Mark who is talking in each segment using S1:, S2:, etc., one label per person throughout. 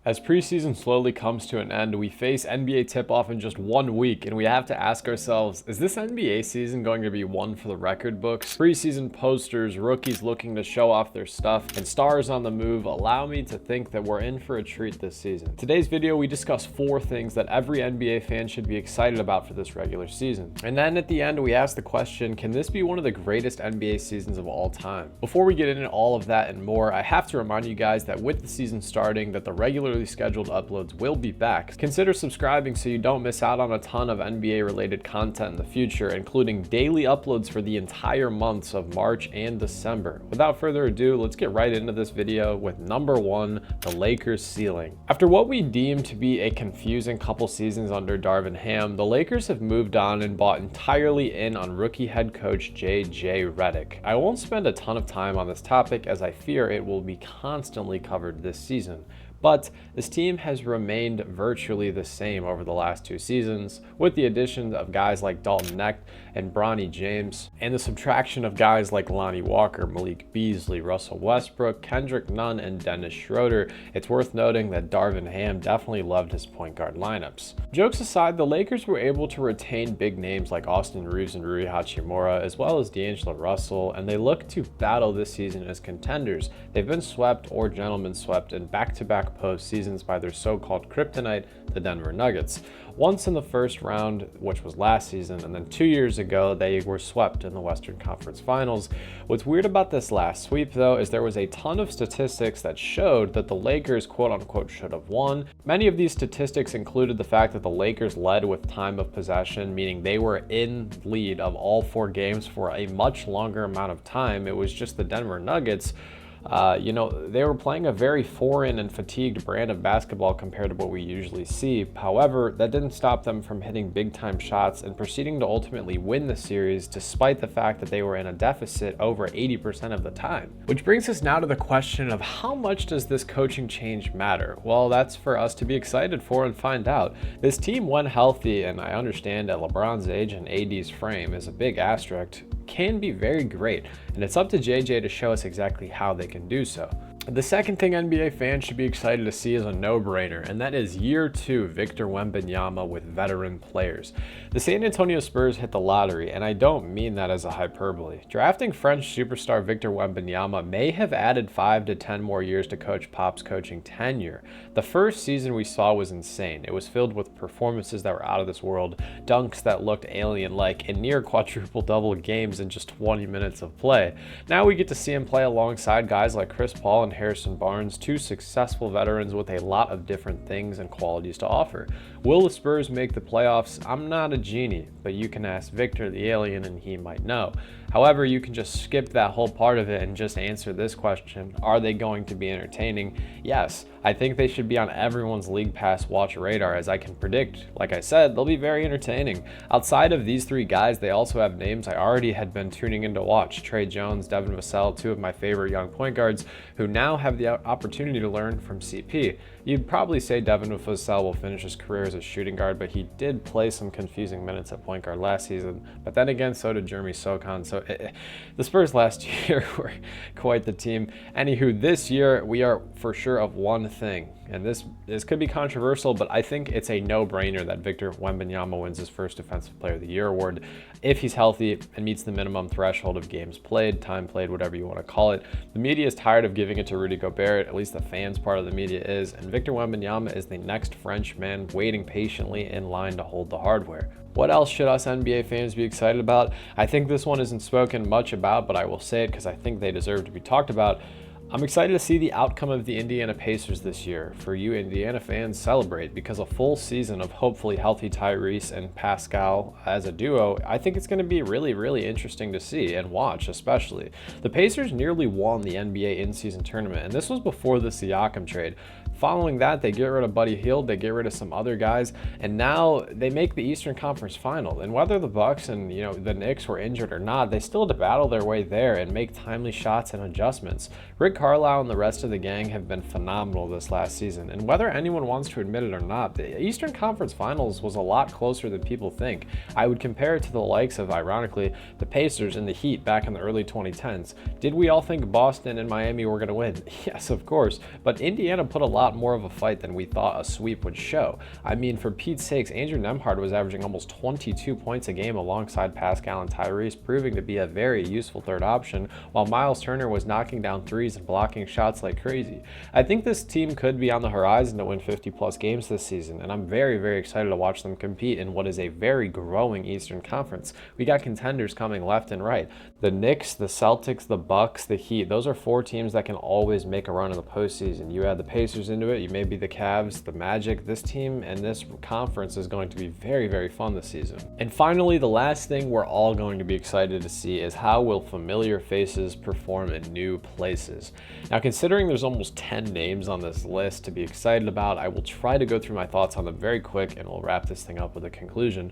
S1: As preseason slowly comes to an end, we face NBA tip-off in just 1 week, and we have to ask ourselves, is this NBA season going to be one for the record books? Preseason posters, rookies looking to show off their stuff, and stars on the move allow me to think that we're in for a treat this season. Today's video, we discuss 4 things that every NBA fan should be excited about for this regular season. And then at the end, we ask the question, can this be one of the greatest NBA seasons of all time? Before we get into all of that and more, I have to remind you guys that with the season starting, that the regularly scheduled uploads will be back. Consider subscribing so you don't miss out on a ton of NBA related content in the future, including daily uploads for the entire months of March and December. Without further ado, let's get right into this video with number 1, the Lakers ceiling. After what we deem to be a confusing couple seasons under Darvin Ham, the Lakers have moved on and bought entirely in on rookie head coach JJ Redick. I won't spend a ton of time on this topic as I fear it will be constantly covered this season. But this team has remained virtually the same over the last 2 seasons, with the addition of guys like Dalton Knecht and Bronny James, and the subtraction of guys like Lonnie Walker, Malik Beasley, Russell Westbrook, Kendrick Nunn, and Dennis Schroeder. It's worth noting that Darvin Ham definitely loved his point guard lineups. Jokes aside, the Lakers were able to retain big names like Austin Reeves and Rui Hachimura, as well as D'Angelo Russell, and they look to battle this season as contenders. They've been swept or gentlemen swept in back-to-back postseasons by their so-called kryptonite, the Denver Nuggets. Once in the first round, which was last season, and then 2 years ago, they were swept in the Western Conference Finals. What's weird about this last sweep, though, is there was a ton of statistics that showed that the Lakers, quote-unquote, should have won. Many of these statistics included the fact that the Lakers led with time of possession, meaning they were in lead of all 4 games for a much longer amount of time. It was just the Denver Nuggets. They were playing a very foreign and fatigued brand of basketball compared to what we usually see. However, that didn't stop them from hitting big-time shots and proceeding to ultimately win the series despite the fact that they were in a deficit over 80% of the time. Which brings us now to the question of how much does this coaching change matter? Well, that's for us to be excited for and find out. This team, when healthy, and I understand at LeBron's age and AD's frame is a big asterisk, can be very great, and it's up to JJ to show us exactly how they can do so. The second thing NBA fans should be excited to see is a no-brainer, and that is year 2 Victor Wembanyama with veteran players. The San Antonio Spurs hit the lottery, and I don't mean that as a hyperbole. Drafting French superstar Victor Wembanyama may have added 5 to 10 more years to Coach Pop's coaching tenure. The first season we saw was insane. It was filled with performances that were out of this world, dunks that looked alien-like, and near quadruple-double games in just 20 minutes of play. Now we get to see him play alongside guys like Chris Paul and Harrison Barnes, 2 successful veterans with a lot of different things and qualities to offer. Will the Spurs make the playoffs? I'm not a genie, but you can ask Victor the alien and he might know. However, you can just skip that whole part of it and just answer this question. Are they going to be entertaining? Yes, I think they should be on everyone's League Pass watch radar, as I can predict. Like I said, they'll be very entertaining. Outside of these 3 guys, they also have names I already had been tuning in to watch. Trey Jones, Devin Vassell, 2 of my favorite young point guards who now have the opportunity to learn from CP. You'd probably say Devin Vassell will finish his career as a shooting guard, but he did play some confusing minutes at point guard last season. But then again, so did Jeremy Sochan. So the Spurs last year were quite the team. Anywho, this year we are for sure of one thing, and this could be controversial, but I think it's a no-brainer that Victor Wembanyama wins his first Defensive Player of the Year award if he's healthy and meets the minimum threshold of games played, time played, whatever you want to call it. The media is tired of giving it to Rudy Gobert, at least the fans part of the media is, and Victor Wembanyama is the next Frenchman waiting patiently in line to hold the hardware. What else should us NBA fans be excited about? I think this one isn't spoken much about, but I will say it because I think they deserve to be talked about. I'm excited to see the outcome of the Indiana Pacers this year. For you Indiana fans, celebrate, because a full season of hopefully healthy Tyrese and Pascal as a duo, I think it's going to be really, really interesting to see and watch, especially. The Pacers nearly won the NBA in-season tournament, and this was before the Siakam trade. Following that, they get rid of Buddy Hield, they get rid of some other guys, and now they make the Eastern Conference Final. And whether the Bucks and the Knicks were injured or not, they still had to battle their way there and make timely shots and adjustments. Rick Carlisle and the rest of the gang have been phenomenal this last season, and whether anyone wants to admit it or not, the Eastern Conference Finals was a lot closer than people think. I would compare it to the likes of, ironically, the Pacers and the Heat back in the early 2010s. Did we all think Boston and Miami were going to win? Yes, of course, but Indiana put a lot lot more of a fight than we thought a sweep would show. I mean, for Pete's sakes, Andrew Nembhard was averaging almost 22 points a game alongside Pascal and Tyrese, proving to be a very useful third option, while Miles Turner was knocking down threes and blocking shots like crazy. I think this team could be on the horizon to win 50-plus games this season, and I'm very, very excited to watch them compete in what is a very growing Eastern Conference. We got contenders coming left and right. The Knicks, the Celtics, the Bucks, the Heat, those are four teams that can always make a run in the postseason. You add the Pacers into it, you may be the Cavs, the Magic. This team and this conference is going to be very, very fun this season. And finally, the last thing we're all going to be excited to see is how will familiar faces perform in new places. Now, considering there's almost 10 names on this list to be excited about, I will try to go through my thoughts on them very quick, and we'll wrap this thing up with a conclusion.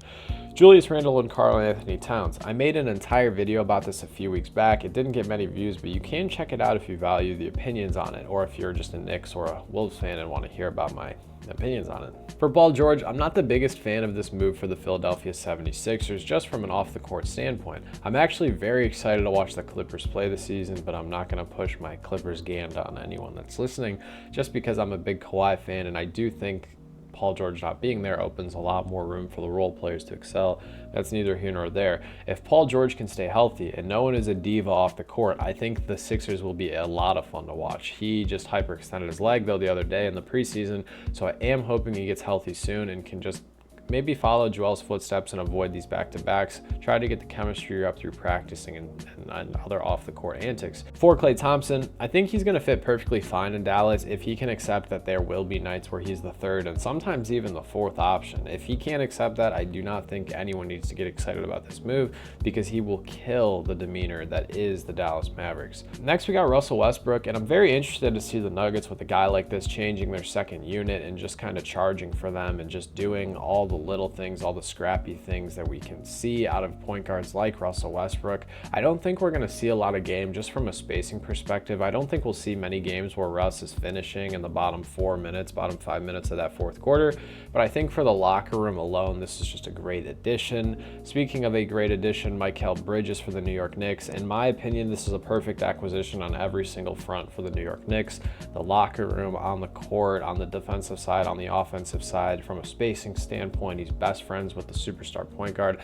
S1: Julius Randle and Karl-Anthony Towns. I made an entire video about this a few weeks back. It didn't get many views, but you can check it out if you value the opinions on it, or if you're just a Knicks or a Wolves fan and want to hear about my opinions on it. For Paul George, I'm not the biggest fan of this move for the Philadelphia 76ers, just from an off-the-court standpoint. I'm actually very excited to watch the Clippers play this season, but I'm not going to push my Clippers gand on anyone that's listening, just because I'm a big Kawhi fan, and I do think Paul George not being there opens a lot more room for the role players to excel. That's neither here nor there. If Paul George can stay healthy and no one is a diva off the court, I think the Sixers will be a lot of fun to watch. He just hyperextended his leg though the other day in the preseason, so I am hoping he gets healthy soon and can just maybe follow Joel's footsteps and avoid these back-to-backs. Try to get the chemistry up through practicing and other off-the-court antics. For Klay Thompson, I think he's going to fit perfectly fine in Dallas if he can accept that there will be nights where he's the third and sometimes even the fourth option. If he can't accept that, I do not think anyone needs to get excited about this move because he will kill the demeanor that is the Dallas Mavericks. Next, we got Russell Westbrook, and I'm very interested to see the Nuggets with a guy like this changing their second unit and just kind of charging for them and just doing all the little things, all the scrappy things that we can see out of point guards like Russell Westbrook. I don't think we're going to see a lot of game just from a spacing perspective. I don't think we'll see many games where Russ is finishing in the bottom 5 minutes of that fourth quarter, but I think for the locker room alone, this is just a great addition. Speaking of a great addition, Mikal Bridges for the New York Knicks. In my opinion, this is a perfect acquisition on every single front for the New York Knicks. The locker room, on the court, on the defensive side, on the offensive side, from a spacing standpoint, he's best friends with the superstar point guard.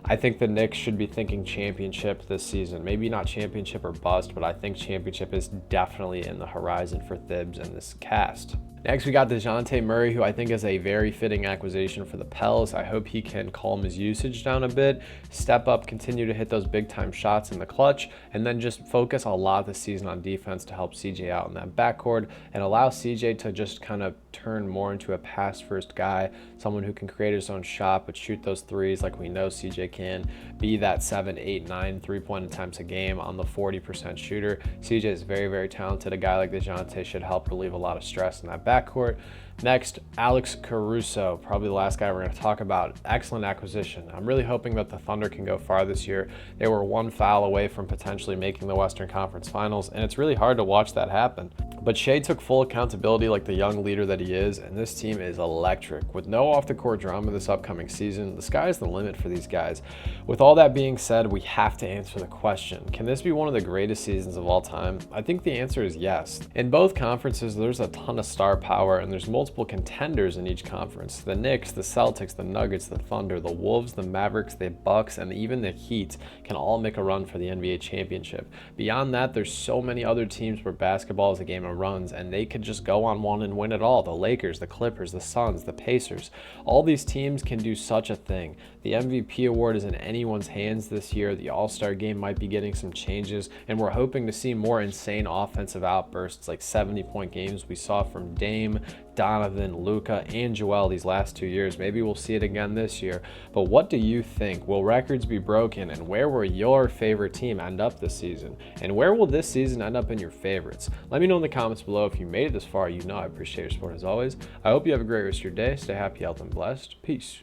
S1: I think the Knicks should be thinking championship this season. Maybe not championship or bust, but I think championship is definitely in the horizon for Thibs and this cast. Next, we got DeJounte Murray, who I think is a very fitting acquisition for the Pels. I hope he can calm his usage down a bit, step up, continue to hit those big-time shots in the clutch, and then just focus a lot this season on defense to help CJ out in that backcourt and allow CJ to just kind of turn more into a pass-first guy, someone who can create his own shot but shoot those threes like we know CJ can, be that 7, 8, 9 three-point attempts a game on the 40% shooter. CJ is very, very talented. A guy like DeJounte should help relieve a lot of stress in that backcourt. Next, Alex Caruso, probably the last guy we're going to talk about. Excellent acquisition. I'm really hoping that the Thunder can go far this year. They were one foul away from potentially making the Western Conference Finals, and it's really hard to watch that happen. But Shea took full accountability like the young leader that he is, and this team is electric. With no off-the-court drama this upcoming season, the sky's the limit for these guys. With all that being said, we have to answer the question, can this be one of the greatest seasons of all time? I think the answer is yes. In both conferences, there's a ton of star power, and there's multiple contenders in each conference. The Knicks, the Celtics, the Nuggets, the Thunder, the Wolves, the Mavericks, the Bucks, and even the Heat can all make a run for the NBA championship. Beyond that, there's so many other teams where basketball is a game of runs, and they could just go on one and win it all. The Lakers, the Clippers, the Suns, the Pacers. All these teams can do such a thing. The MVP award is in anyone's hands this year. The All-Star game might be getting some changes, and we're hoping to see more insane offensive outbursts like 70-point games we saw from Dame, Donovan, Luka, and Joel these last 2 years. Maybe we'll see it again this year. But what do you think? Will records be broken? And where will your favorite team end up this season? And where will this season end up in your favorites? Let me know in the comments below. If you made it this far, you know I appreciate your support as always. I hope you have a great rest of your day. Stay happy, healthy, and blessed. Peace.